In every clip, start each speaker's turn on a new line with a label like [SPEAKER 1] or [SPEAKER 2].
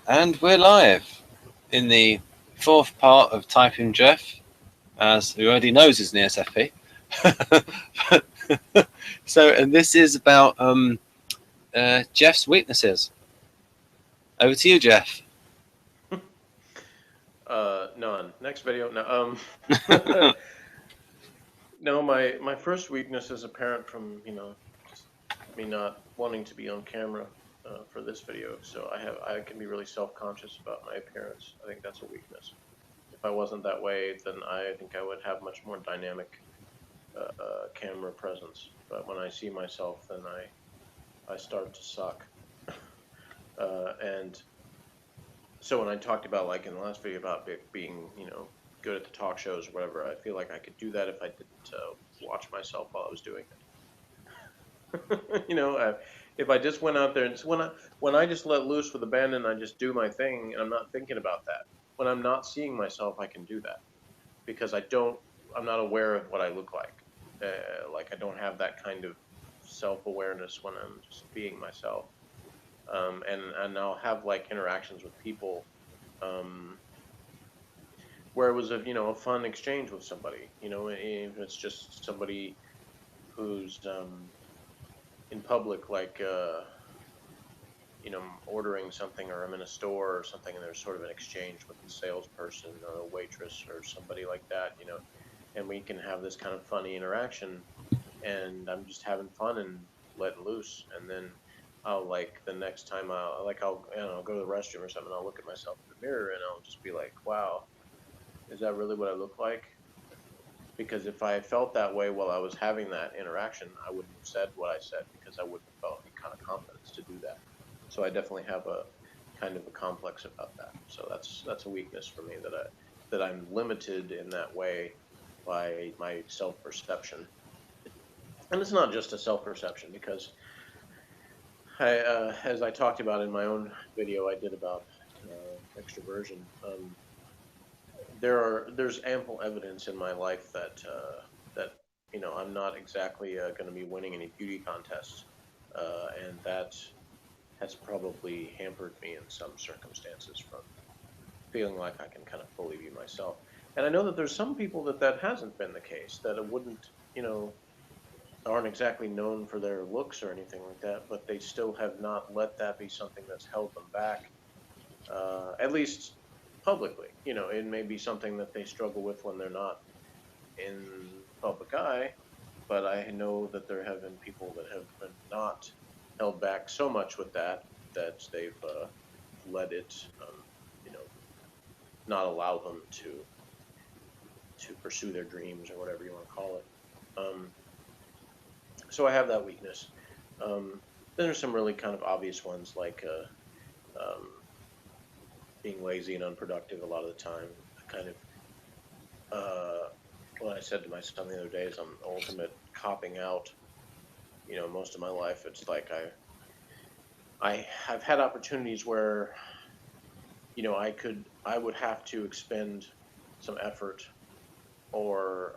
[SPEAKER 1] And we're live in the fourth part of Typing Jeff, as who already knows is an ESFP. And this is about Jeff's weaknesses. Over to you, Jeff.
[SPEAKER 2] None. Next video. No. No. My first weakness is apparent from just me not wanting to be on camera for this video. So I can be really self-conscious about my appearance. I think that's a weakness. If I wasn't that way, then I think I would have much more dynamic camera presence. But when I see myself, then I start to suck. And so when I talked about, like in the last video, about being good at the talk shows or whatever, I feel like I could do that if I didn't watch myself while I was doing it. If I just went out there and when I just let loose with abandon, I just do my thing and I'm not thinking about that. When I'm not seeing myself, I can do that because I'm not aware of what I look like. Like I don't have that kind of self-awareness when I'm just being myself. And I'll have like interactions with people where it was a fun exchange with somebody. If it's just somebody who's in public, like ordering something, or I'm in a store or something, and there's sort of an exchange with the salesperson or a waitress or somebody like that, and we can have this kind of funny interaction, and I'm just having fun and letting loose, and then I'll like the next time I'll go to the restroom or something. I'll look at myself in the mirror and I'll just be like, wow, is that really what I look like? Because if I felt that way while I was having that interaction, I wouldn't have said what I said because I wouldn't have felt any kind of confidence to do that. So I definitely have a kind of a complex about that. So that's a weakness for me, that I'm limited in that way by my self-perception. And it's not just a self-perception, because as I talked about in my own video I did about extroversion, there's ample evidence in my life that I'm not exactly going to be winning any beauty contests, and that has probably hampered me in some circumstances from feeling like I can kind of fully be myself. And I know that there's some people that hasn't been the case, that it wouldn't, aren't exactly known for their looks or anything like that, but they still have not let that be something that's held them back, at least publicly. It may be something that they struggle with when they're not in public eye, but I know that there have been people that have been not held back so much with that they've let it, you know, not allow them to pursue their dreams, or whatever you want to call it. So I have that weakness. Then there's some really kind of obvious ones, like um, being lazy and unproductive a lot of the time. I kind of what I said to my son the other day is I'm ultimate copping out. Most of my life it's like I've had opportunities where I would have to expend some effort, or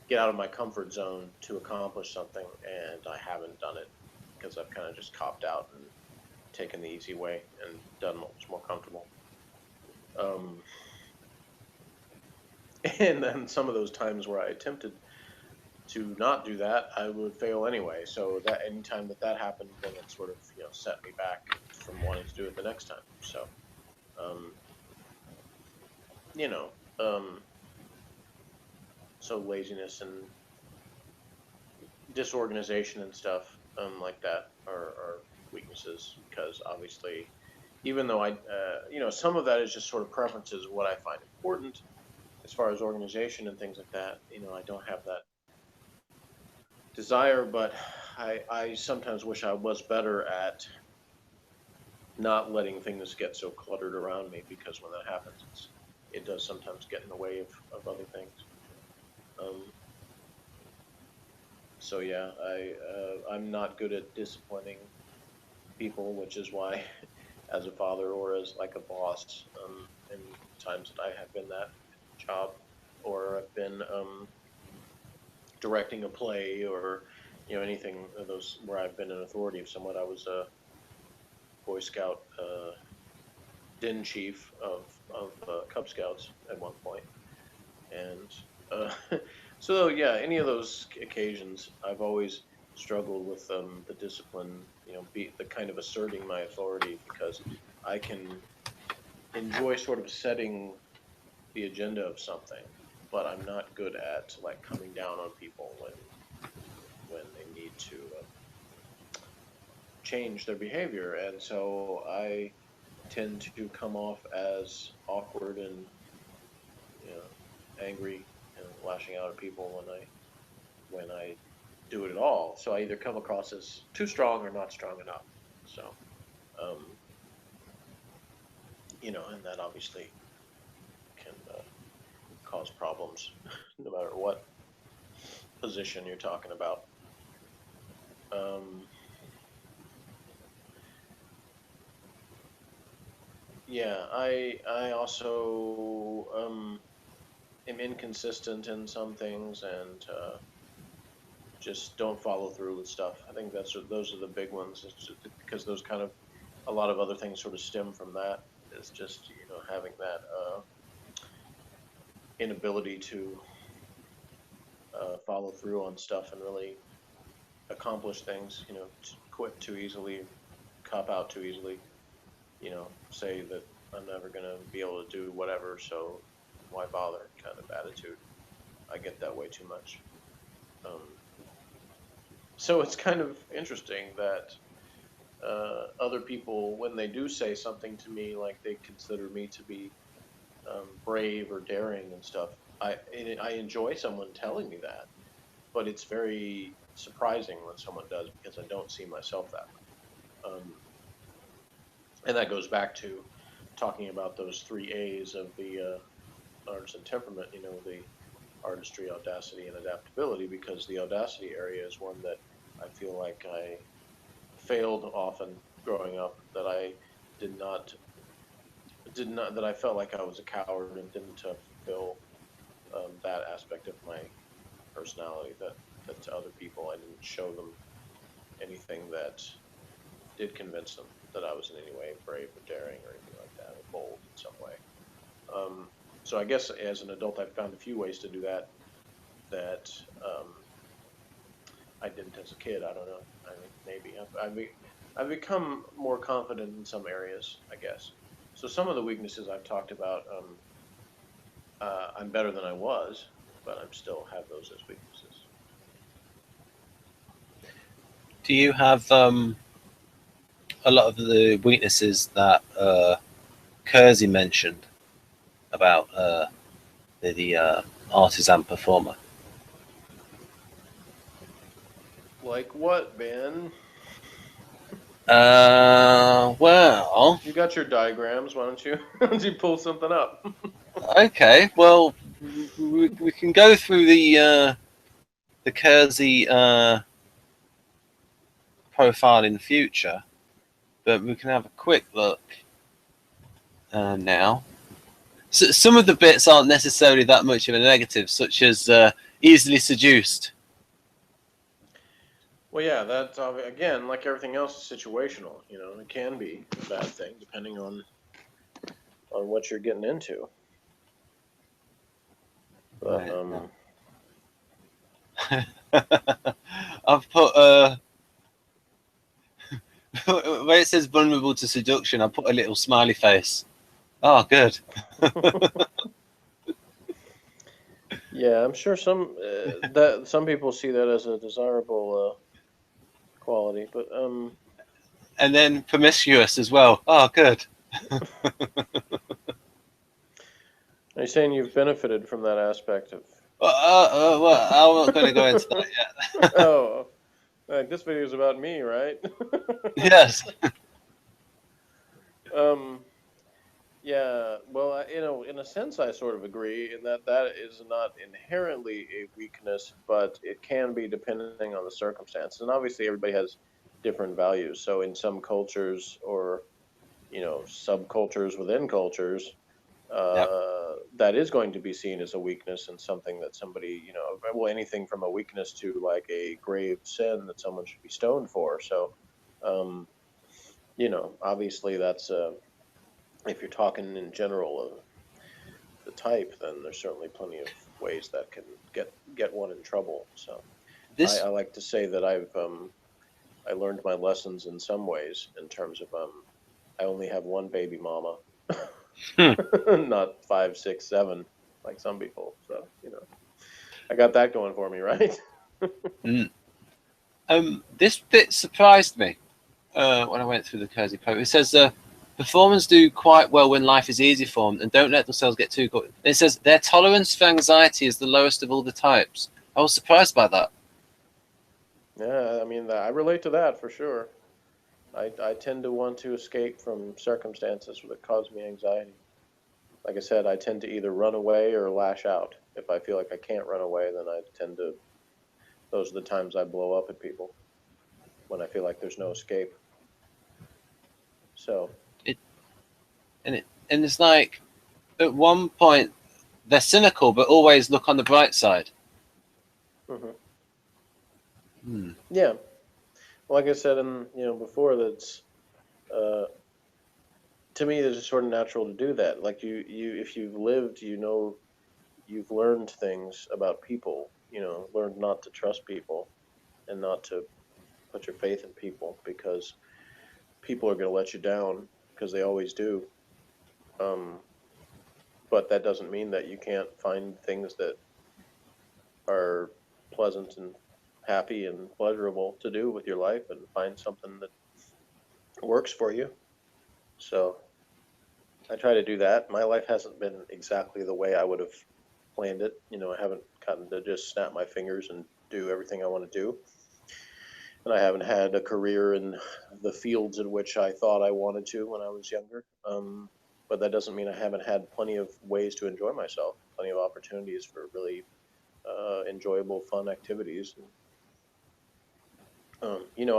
[SPEAKER 2] get out of my comfort zone to accomplish something, and I haven't done it because I've kind of just copped out and taken the easy way and done what was more comfortable. Um, and then some of those times where I attempted to not do that, I would fail anyway. So that anytime that happened, then it sort of set me back from wanting to do it the next time. So um, you know, um, so laziness and disorganization and stuff like that are weaknesses, because obviously, even though some of that is just sort of preferences of what I find important as far as organization and things like that. I don't have that desire, but I sometimes wish I was better at not letting things get so cluttered around me, because when that happens, it does sometimes get in the way of other things. Um, so yeah, I'm not good at disciplining people, which is why, as a father or as like a boss, in times that I have been that job, or I've been directing a play, or anything of those where I've been an authority of somewhat. I was a Boy Scout den chief of Cub Scouts at one point, and uh, so yeah, any of those occasions, I've always struggled with the discipline, be the kind of asserting my authority because I can enjoy sort of setting the agenda of something, but I'm not good at like coming down on people when they need to change their behavior, and so I tend to come off as awkward and you know angry and lashing out at people when I do it at all. So I either come across as too strong or not strong enough. So um, and that obviously can cause problems no matter what position you're talking about. Um, yeah, I also am inconsistent in some things and just don't follow through with stuff. I think those are the big ones. It's just because those kind of a lot of other things sort of stem from that. Is just having that inability to follow through on stuff and really accomplish things. Quit too easily, cop out too easily. Say that I'm never gonna be able to do whatever, so why bother? Kind of attitude. I get that way too much. Um, so it's kind of interesting that other people, when they do say something to me, like they consider me to be brave or daring and stuff. I enjoy someone telling me that, but it's very surprising when someone does because I don't see myself that way. And that goes back to talking about those three A's of the artisan temperament. The artistry, audacity, and adaptability. Because the audacity area is one that I feel like I failed often growing up. That I did not did not that I felt like I was a coward and didn't fulfill that aspect of my personality. That to other people I didn't show them anything that did convince them that I was in any way brave or daring or anything like that, or bold in some way. So I guess as an adult, I've found a few ways to do that I didn't as a kid. I don't know. I think maybe I've become more confident in some areas, I guess. So some of the weaknesses I've talked about, I'm better than I was, but I'm still have those as weaknesses.
[SPEAKER 1] Do you have a lot of the weaknesses that Kersey mentioned about the artisan performer?
[SPEAKER 2] Like what, Ben?
[SPEAKER 1] Well,
[SPEAKER 2] You got your diagrams. Why don't you why don't you pull something up?
[SPEAKER 1] okay. Well, we can go through the Kersey profile in the future, but we can have a quick look now. So some of the bits aren't necessarily that much of a negative, such as easily seduced.
[SPEAKER 2] Well, yeah, that's again, like everything else, is situational. It can be a bad thing depending on what you're getting into. But
[SPEAKER 1] Right. I've put where it says vulnerable to seduction, I put a little smiley face. Oh, good.
[SPEAKER 2] yeah, I'm sure some people see that as a desirable quality. But
[SPEAKER 1] And then promiscuous as well. Oh, good.
[SPEAKER 2] are you saying you've benefited from that aspect of?
[SPEAKER 1] Well, I'm not going to go into that yet.
[SPEAKER 2] Oh, like this video is about me, right?
[SPEAKER 1] Yes.
[SPEAKER 2] um, yeah. Well, in a sense, I sort of agree in that that is not inherently a weakness, but it can be depending on the circumstances. And obviously, everybody has different values. So in some cultures, or subcultures within cultures,
[SPEAKER 1] Yep.
[SPEAKER 2] that is going to be seen as a weakness and something that somebody, well, anything from a weakness to like a grave sin that someone should be stoned for. So, um, obviously if you're talking in general of the type, then there's certainly plenty of ways that can get one in trouble. So I
[SPEAKER 1] This
[SPEAKER 2] like to say that I learned my lessons in some ways in terms of I only have one baby mama,
[SPEAKER 1] hmm,
[SPEAKER 2] not five, six, seven like some people. So I got that going for me, right?
[SPEAKER 1] mm, this bit surprised me when I went through the cozy poem. It says performers do quite well when life is easy for them and don't let themselves get too caught. It says their tolerance for anxiety is the lowest of all the types. I was surprised by that.
[SPEAKER 2] Yeah, I mean, I relate to that for sure. I tend to want to escape from circumstances that cause me anxiety. Like I said, I tend to either run away or lash out. If I feel like I can't run away, then I tend to. Those are the times I blow up at people when I feel like there's no escape. So,
[SPEAKER 1] It and it's like at one point they're cynical but always look on the bright side.
[SPEAKER 2] hmm
[SPEAKER 1] Hmm.
[SPEAKER 2] yeah, like I said, in before, that's uh, to me, it's just sort of natural to do that. Like if you've lived, you've learned things about people. Learned not to trust people and not to put your faith in people because people are going to let you down because they always do. Um, but that doesn't mean that you can't find things that are pleasant and happy and pleasurable to do with your life and find something that works for you. So I try to do that. My life hasn't been exactly the way I would have planned it. I haven't gotten to just snap my fingers and do everything I want to do. And I haven't had a career in the fields in which I thought I wanted to when I was younger. But that doesn't mean I haven't had plenty of ways to enjoy myself, plenty of opportunities for really enjoyable, fun activities.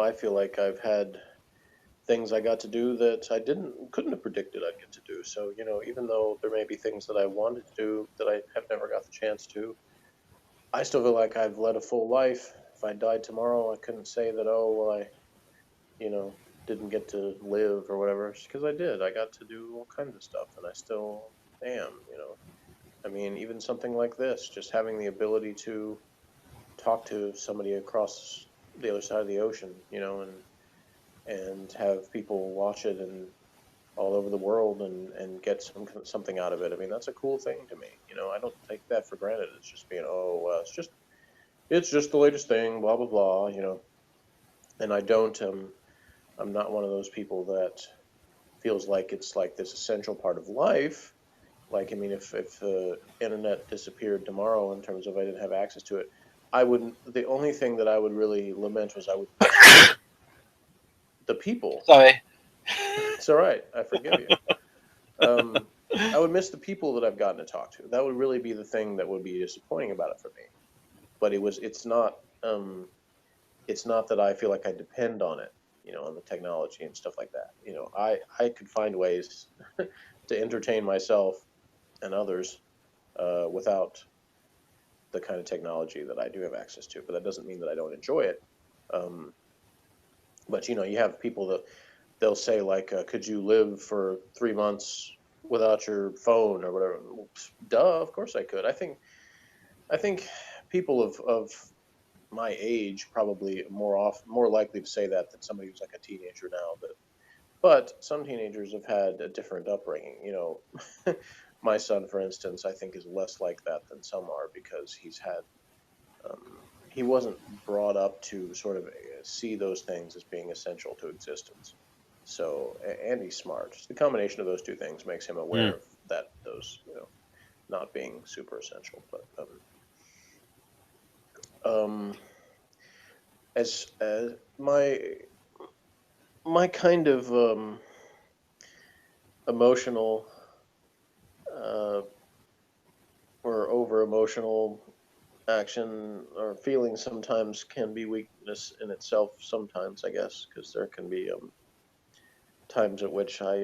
[SPEAKER 2] I feel like I've had things I got to do that I couldn't have predicted I'd get to do. So, even though there may be things that I wanted to do that I have never got the chance to, I still feel like I've led a full life. If I died tomorrow, I couldn't say that, oh, well, I, you know, didn't get to live or whatever, because I did. I got to do all kinds of stuff, and I still am. I mean, even something like this, just having the ability to talk to somebody across the other side of the ocean, and have people watch it and all over the world and get something out of it. I mean, that's a cool thing to me. I don't take that for granted. It's just being, oh, well, it's just the latest thing, blah blah blah. And I don't. I'm not one of those people that feels like it's like this essential part of life. Like, I mean, if the internet disappeared tomorrow in terms of I didn't have access to it, I wouldn't. The only thing that I would really lament was I would miss the people.
[SPEAKER 1] Sorry.
[SPEAKER 2] It's all right. I forgive you. Um, I would miss the people that I've gotten to talk to. That would really be the thing that would be disappointing about it for me. But um, it's not that I feel like I depend on it, on the technology and stuff like that. I could find ways to entertain myself and others without the kind of technology that I do have access to. But that doesn't mean that I don't enjoy it. Um, but you have people that they'll say like, "Could you live for 3 months without your phone or whatever?" Well, duh, of course I could. I think people of my age probably more likely to say that than somebody who's like a teenager now. But some teenagers have had a different upbringing. My son, for instance, I think is less like that than some are because he wasn't brought up to sort of see those things as being essential to existence. So, and he's smart. The combination of those two things makes him
[SPEAKER 1] Hmm.
[SPEAKER 2] aware of that those not being super essential. But um, as my kind of emotional uh, or over emotional action or feeling sometimes can be weakness in itself. Sometimes, I guess, because there can be times at which I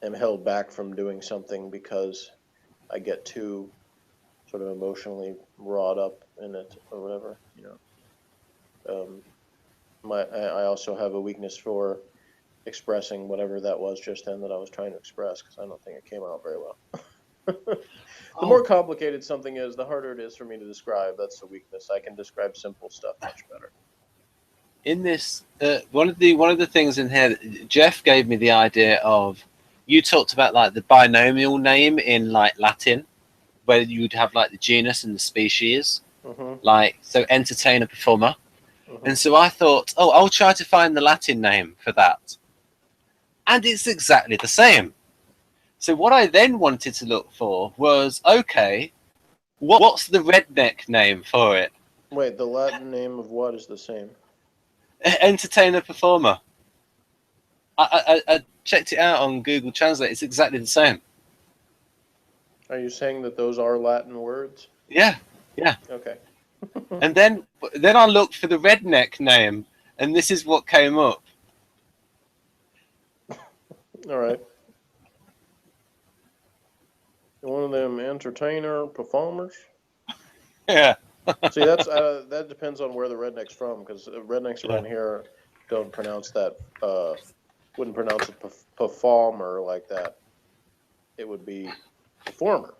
[SPEAKER 2] am held back from doing something because I get too sort of emotionally wrought up in it or whatever. Um, I also have a weakness for expressing whatever that was just then that I was trying to express, because I don't think it came out very well. The more complicated something is, the harder it is for me to describe. That's the weakness. I can describe simple stuff much better.
[SPEAKER 1] In this, one of the things in here, Jeff gave me the idea of. You talked about like the binomial name in like Latin, where you'd have like the genus and the species, like so entertainer, performer. And so I thought, oh, I'll try to find the Latin name for that. And it's exactly the same. So what I then wanted to look for was, okay, what's the redneck name for it?
[SPEAKER 2] Wait, the Latin name of what is the same?
[SPEAKER 1] Entertainer, performer. I checked it out on Google Translate. It's exactly the same.
[SPEAKER 2] Are you saying that those are Latin words?
[SPEAKER 1] Yeah.
[SPEAKER 2] Okay.
[SPEAKER 1] And then I looked for the redneck name, and this is what came up.
[SPEAKER 2] All right. One of them entertainer performers.
[SPEAKER 1] Yeah.
[SPEAKER 2] See, that's that depends on where the redneck's from, because rednecks around here don't pronounce that. Wouldn't pronounce it performer like that. It would be performer.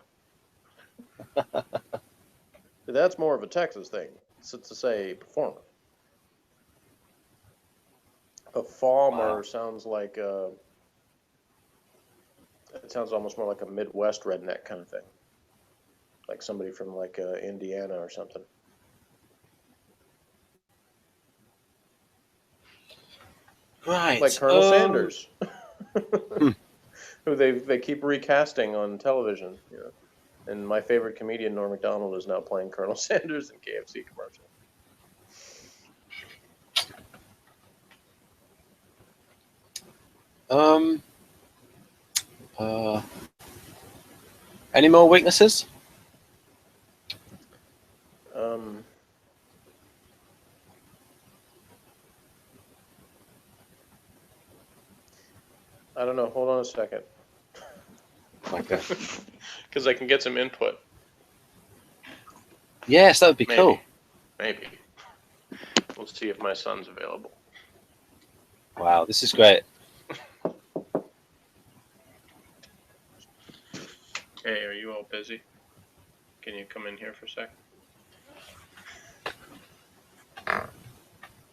[SPEAKER 2] That's more of a Texas thing, to say performer. Performer sounds like it sounds almost more like a Midwest redneck kind of thing, like somebody from like Indiana or something.
[SPEAKER 1] Right.
[SPEAKER 2] Like Colonel Sanders, who they keep recasting on television. You know, and my favorite comedian Norm Macdonald is now playing Colonel Sanders in KFC commercial.
[SPEAKER 1] Any more weaknesses?
[SPEAKER 2] I don't know. Hold on a second.
[SPEAKER 1] Okay.
[SPEAKER 2] Because I can get some input.
[SPEAKER 1] Yes, that would be cool.
[SPEAKER 2] Maybe. We'll see if my son's available.
[SPEAKER 1] Wow, this is great.
[SPEAKER 2] Hey, are you all busy? Can you come in here for a sec?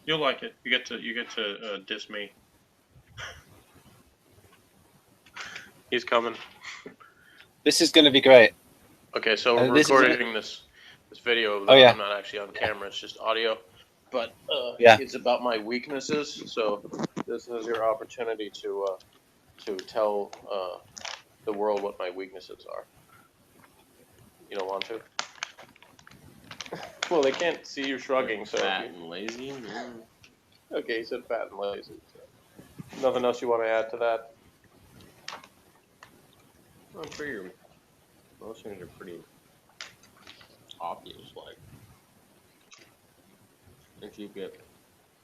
[SPEAKER 2] You'll like it. You get to diss me. He's coming.
[SPEAKER 1] This is going to be great.
[SPEAKER 2] Okay, so we're recording this video.
[SPEAKER 1] Oh, yeah.
[SPEAKER 2] I'm not actually on camera. It's just audio. But it's about my weaknesses. So this is your opportunity to tell the world what my weaknesses are. You don't want to? Well, they can't see you shrugging. So
[SPEAKER 3] fat and lazy.
[SPEAKER 2] Okay, he said fat and lazy. So. Nothing else you want to add to that?
[SPEAKER 3] I'm sure most things are pretty obvious. Like, if you get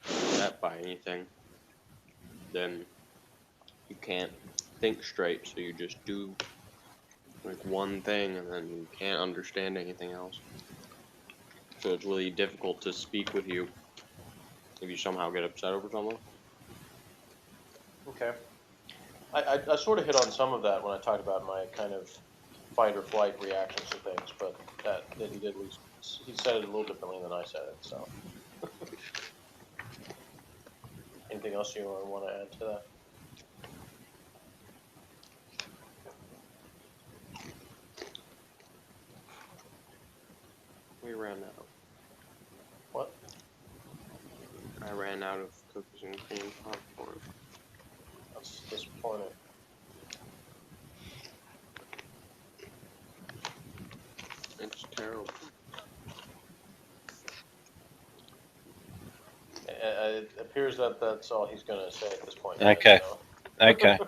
[SPEAKER 3] upset by anything, then you can't think straight, so you just do like one thing and then you can't understand anything else. So it's really difficult to speak with you if you somehow get upset over something.
[SPEAKER 2] Okay. I sort of hit on some of that when I talked about my kind of fight or flight reactions to things, but that he did he said it a little differently than I said it. So, anything else you want to add to that?
[SPEAKER 3] We ran out.
[SPEAKER 2] What?
[SPEAKER 3] I ran out of cookies and cream popcorn.
[SPEAKER 2] That's disappointing.
[SPEAKER 3] It's terrible.
[SPEAKER 2] It appears that that's all he's going to say at this point.
[SPEAKER 1] Okay. Okay.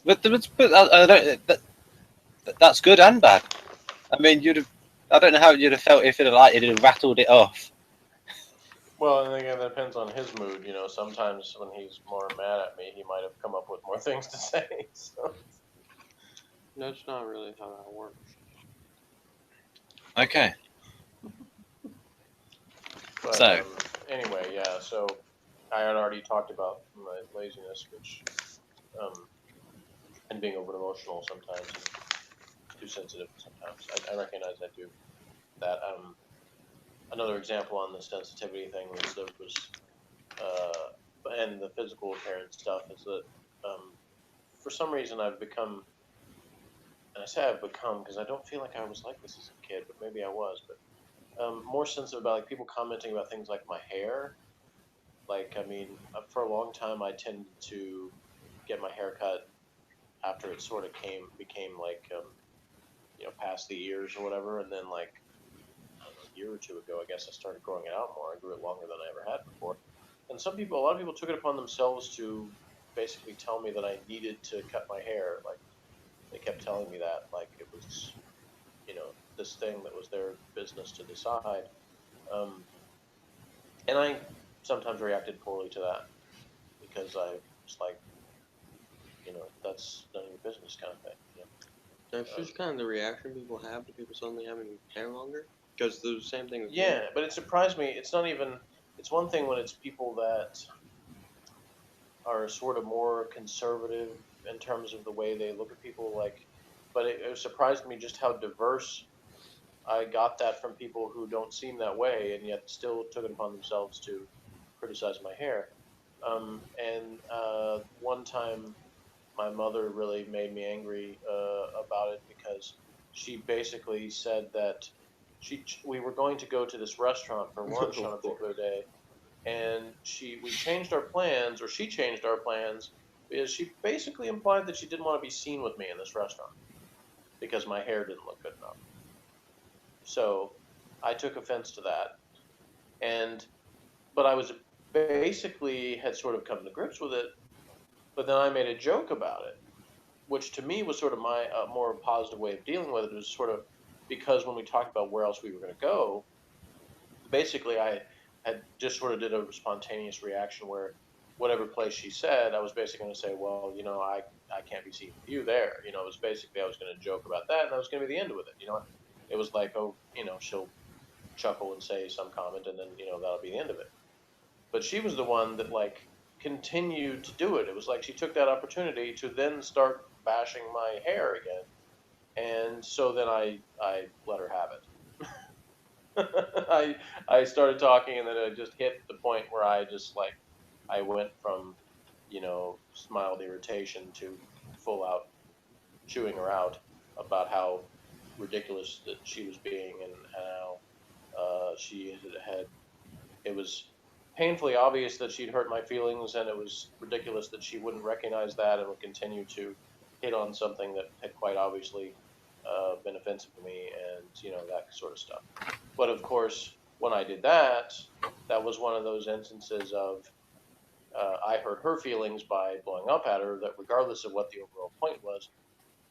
[SPEAKER 1] but I don't. That's good and bad. I mean, I don't know how you'd have felt if you'd have rattled it off.
[SPEAKER 2] Well, I think that depends on his mood. You know, sometimes when he's more mad at me, he might have come up with more things to say. So.
[SPEAKER 3] That's not really how that works.
[SPEAKER 1] Okay.
[SPEAKER 2] But,
[SPEAKER 1] So.
[SPEAKER 2] Anyway, yeah. So I had already talked about my laziness, which and being over emotional sometimes, and too sensitive sometimes. I recognize I do that. Another example on the sensitivity thing was there was and the physical appearance stuff is that for some reason I've become, and I say I've become because I don't feel like I was like this as a kid, but maybe I was, but more sensitive about like people commenting about things like my hair. Like, I mean, for a long time I tended to get my hair cut after it sort of became like past the ears or whatever, and then like I don't know, a year or two ago, I guess I started growing it out more. I grew it longer than I ever had before. And a lot of people took it upon themselves to basically tell me that I needed to cut my hair. Like they kept telling me that, like it was, this thing that was their business to decide. Um, and I sometimes reacted poorly to that because I was like, that's none of your business kind of thing.
[SPEAKER 3] That's just kind of the reaction people have to people suddenly having hair longer. Because the same thing with me.
[SPEAKER 2] Yeah, but it surprised me. It's not even. It's one thing when it's people that are sort of more conservative in terms of the way they look at people. Like, but it surprised me just how diverse I got that from people who don't seem that way, and yet still took it upon themselves to criticize my hair. And one time, my mother really made me angry about it because she basically said that we were going to go to this restaurant for lunch on a particular day, and we changed our plans, or she changed our plans, because she basically implied that she didn't want to be seen with me in this restaurant because my hair didn't look good enough. So I took offense to that, and but I was basically had sort of come to grips with it. But then I made a joke about it, which to me was sort of my more positive way of dealing with it. It was sort of because when we talked about where else we were going to go, basically I had just sort of did a spontaneous reaction where whatever place she said, I was basically going to say, well, I can't be seen with you there. It was basically I was going to joke about that, and that was going to be the end of it. It was like, oh, she'll chuckle and say some comment, and then that'll be the end of it. But she was the one that like continued to do it. It was like she took that opportunity to then start bashing my hair again, and so then I let her have it. I started talking, and then it just hit the point where I just like I went from mild irritation to full out chewing her out about how ridiculous that she was being, and how she had it was painfully obvious that she'd hurt my feelings, and it was ridiculous that she wouldn't recognize that and would continue to hit on something that had quite obviously been offensive to me, and that sort of stuff. But of course, when I did that, that was one of those instances of I hurt her feelings by blowing up at her. That regardless of what the overall point was,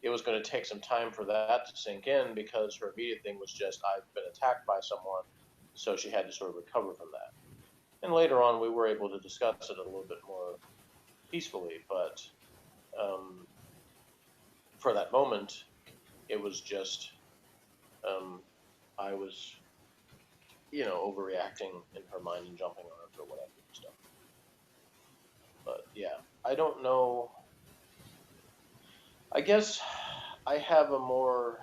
[SPEAKER 2] it was going to take some time for that to sink in because her immediate thing was just I've been attacked by someone, so she had to sort of recover from that. And later on, we were able to discuss it a little bit more peacefully. But um, for that moment, it was just I was, overreacting in her mind and jumping on her for whatever stuff. But yeah, I don't know. I guess I have a more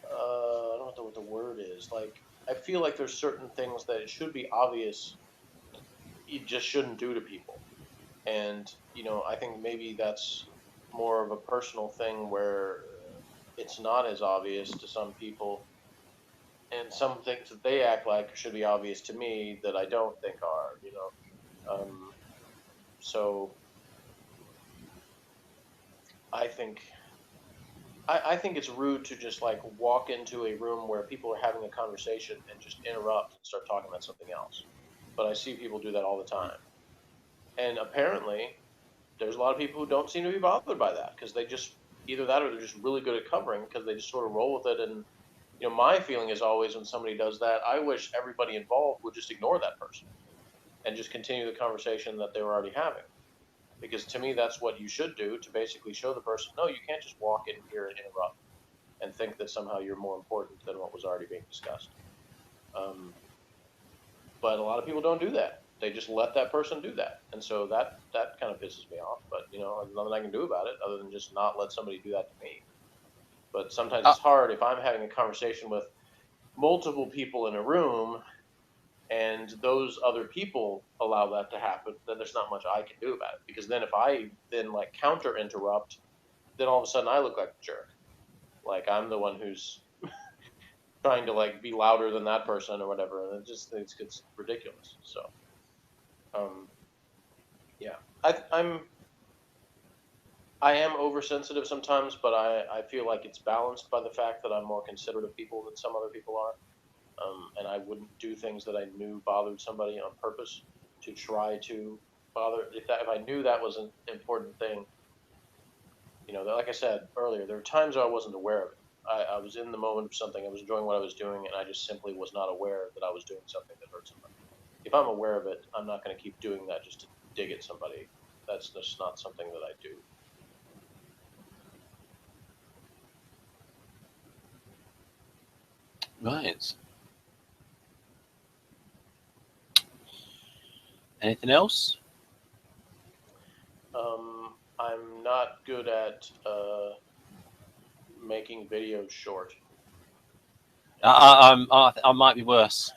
[SPEAKER 2] I don't know what the word is. Like I feel like there's certain things that it should be obvious you just shouldn't do to people. And I think maybe that's more of a personal thing where it's not as obvious to some people, and some things that they act like should be obvious to me that I don't think are. So I think I think it's rude to just like walk into a room where people are having a conversation and just interrupt and start talking about something else. But I see people do that all the time, and apparently there's a lot of people who don't seem to be bothered by that because they just either that or they're just really good at covering because they just sort of roll with it. And my feeling is always when somebody does that, I wish everybody involved would just ignore that person and just continue the conversation that they were already having. Because to me, that's what you should do to basically show the person, no, you can't just walk in here and interrupt and think that somehow you're more important than what was already being discussed. Um, but a lot of people don't do that. they just let that person do that, and so that kind of pisses me off. But there's nothing I can do about it other than just not let somebody do that to me. But sometimes
[SPEAKER 1] Uh,
[SPEAKER 2] it's hard if I'm having a conversation with multiple people in a room and those other people allow that to happen, then there's not much I can do about it. Because then if I then like counter interrupt, then all of a sudden I look like a jerk. Like I'm the one who's trying to like be louder than that person or whatever, and it gets ridiculous. So, um, yeah, I am oversensitive sometimes, but I feel like it's balanced by the fact that I'm more considerate of people than some other people are. And I wouldn't do things that I knew bothered somebody on purpose to try to bother. If I knew that was an important thing, like I said earlier, there were times I wasn't aware of it. I was in the moment of something. I was enjoying what I was doing, and I just simply was not aware that I was doing something that hurt somebody. If I'm aware of it, I'm not going to keep doing that just to dig at somebody. That's just not something that I do.
[SPEAKER 1] right. Anything else?
[SPEAKER 2] I'm not good at making videos short.
[SPEAKER 1] I might be worse.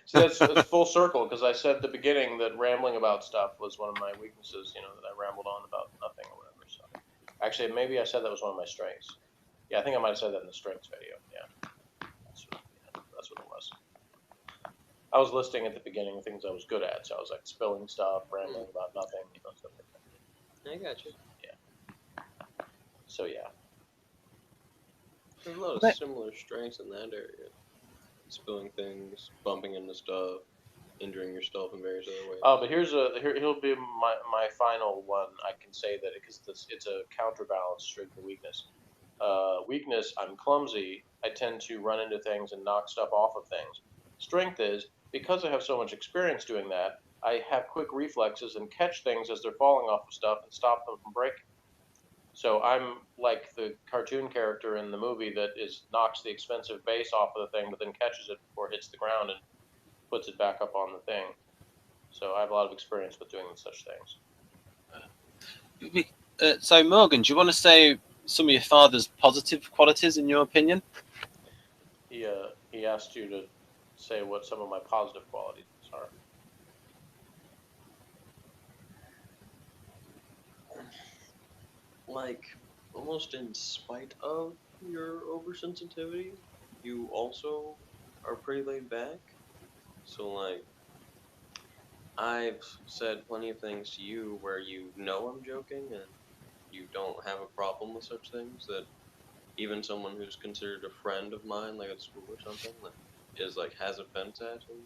[SPEAKER 2] See, it's full circle because I said at the beginning that rambling about stuff was one of my weaknesses. That I rambled on about nothing or whatever. So, actually, maybe I said that was one of my strengths. Yeah, I think I might have said that in the strengths video. Yeah, that's what it was. I was listing at the beginning things I was good at, so I was like spilling stuff, rambling about nothing, stuff like that.
[SPEAKER 3] I got you.
[SPEAKER 2] Yeah. So yeah.
[SPEAKER 3] There's a lot of
[SPEAKER 1] Okay.
[SPEAKER 3] similar strengths in that area. Spilling things, bumping into stuff, injuring yourself in various other ways.
[SPEAKER 2] But here'll be my final one. I can say that because it's a counterbalance strength and weakness. Weakness, I'm clumsy. I tend to run into things and knock stuff off of things. Strength is because I have so much experience doing that. I have quick reflexes and catch things as they're falling off of stuff and stop them from breaking. So I'm like the cartoon character in the movie that knocks the expensive base off of the thing, but then catches it before it hits the ground and puts it back up on the thing. So I have a lot of experience with doing such things.
[SPEAKER 1] So, Morgan, do you want to say some of your father's positive qualities, in your opinion?
[SPEAKER 2] He asked you to say what some of my positive qualities are.
[SPEAKER 3] Like, almost in spite of your oversensitivity, you also are pretty laid back. So, like, I've said plenty of things to you where you know I'm joking and you don't have a problem with such things, that even someone who's considered a friend of mine, like at school or something, like, has offense at. And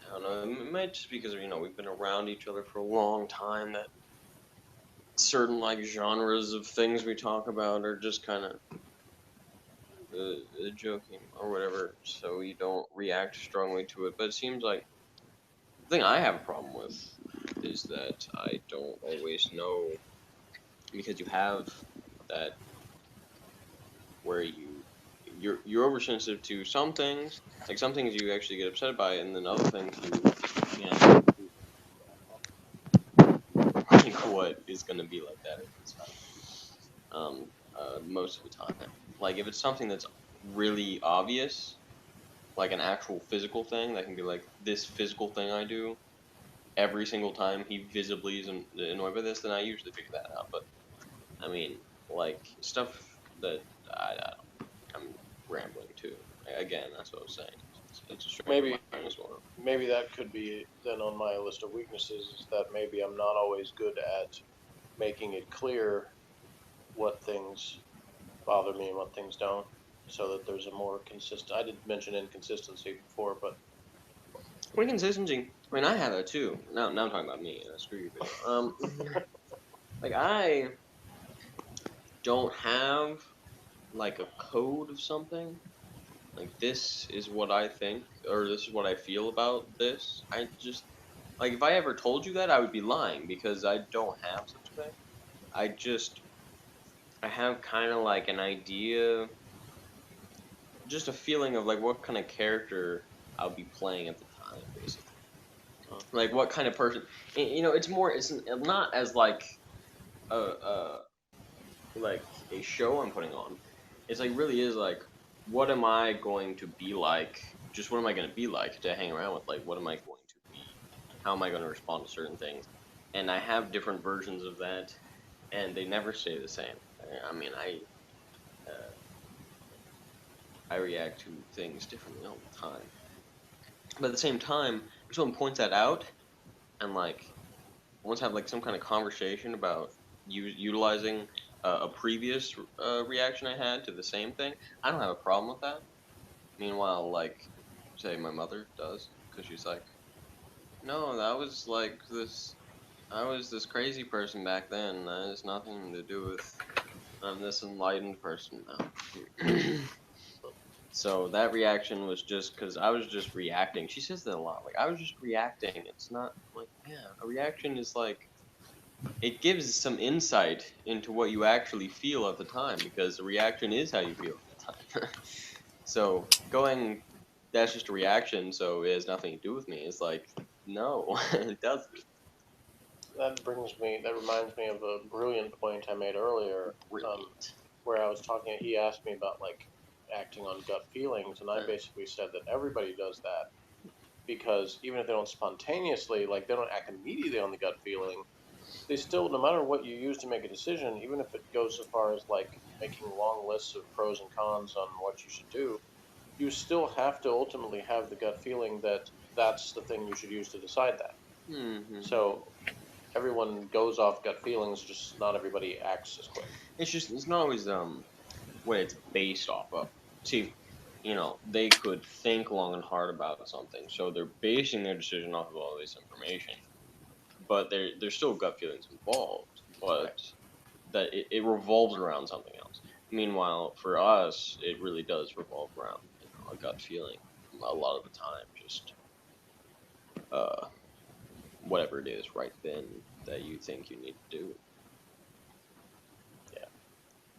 [SPEAKER 3] I don't know, it might just be because, we've been around each other for a long time, that certain, like, genres of things we talk about are just kind of joking or whatever, so you don't react strongly to it. But it seems like the thing I have a problem with is that I don't always know, because you have that where you're oversensitive to some things. Like, some things you actually get upset by, and then other things you can't. Like, what is gonna be like that is most of the time. Like, if it's something that's really obvious, like an actual physical thing that can be like this physical thing I do every single time he visibly is annoyed by this, then I usually figure that out. But I mean, like, stuff that I'm rambling too. Again, that's what I was saying. It's a strength of mine as well.
[SPEAKER 2] Maybe that could be then on my list of weaknesses, is that maybe I'm not always good at making it clear what things bother me and what things don't, so that there's a more consistent. I did mention inconsistency before, but
[SPEAKER 3] Inconsistency. I mean, I have that too. Now I'm talking about me. Screw your video. Like, I don't have like a code of something. Like, this is what I think, or this is what I feel about this. I just, like, if I ever told you that, I would be lying, because I don't have such a thing. I have kind of like an idea, just a feeling of like what kind of character I'll be playing at the time, basically. Like, what kind of person? You know, it's more. It's not as like a show I'm putting on. It's like really is like, what am I going to be like? Just what am I going to be like to hang around with? Like, what am I going to be? How am I going to respond to certain things? And I have different versions of that, and they never stay the same. I mean, I react to things differently all the time. But at the same time, if someone points that out, and like, I want to have like some kind of conversation about utilizing a previous reaction I had to the same thing, I don't have a problem with that. Meanwhile, like, say my mother does, because she's like, no, that was like this. I was this crazy person back then. That has nothing to do with I'm this enlightened person now. So that reaction was just because I was just reacting. She says that a lot. Like, I was just reacting. It's not like, yeah, a reaction is like, it gives some insight into what you actually feel at the time, because the reaction is how you feel at the time. So going, that's just a reaction, so it has nothing to do with me. It's like, no, it doesn't.
[SPEAKER 2] That reminds me of a brilliant point I made earlier,
[SPEAKER 3] Brilliant.
[SPEAKER 2] where I was talking. He asked me about like acting on gut feelings, and I basically said that everybody does that because even if they don't spontaneously, like they don't act immediately on the gut feeling, they still, no matter what you use to make a decision, even if it goes so far as like making long lists of pros and cons on what you should do, you still have to ultimately have the gut feeling that that's the thing you should use to decide that.
[SPEAKER 3] Mm-hmm.
[SPEAKER 2] So everyone goes off gut feelings, just not everybody acts as quick.
[SPEAKER 3] It's not always what it's based off of. See, you know, they could think long and hard about something, so they're basing their decision off of all this information. But there's still gut feelings involved, but
[SPEAKER 2] Right.
[SPEAKER 3] that it revolves around something else. Meanwhile, for us, it really does revolve around, you know, a gut feeling a lot of the time, just uh, whatever it is right then that you think you need to do.
[SPEAKER 2] Yeah.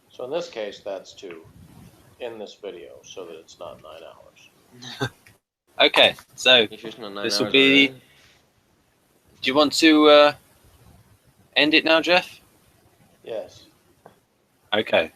[SPEAKER 2] So in this case, that's to end this video so that it's not 9 hours.
[SPEAKER 1] Okay, so
[SPEAKER 3] It's just not 9
[SPEAKER 1] this
[SPEAKER 3] hours
[SPEAKER 1] will be.
[SPEAKER 3] already.
[SPEAKER 1] Do you want to end it now, Jeff?
[SPEAKER 2] Yes.
[SPEAKER 1] Okay.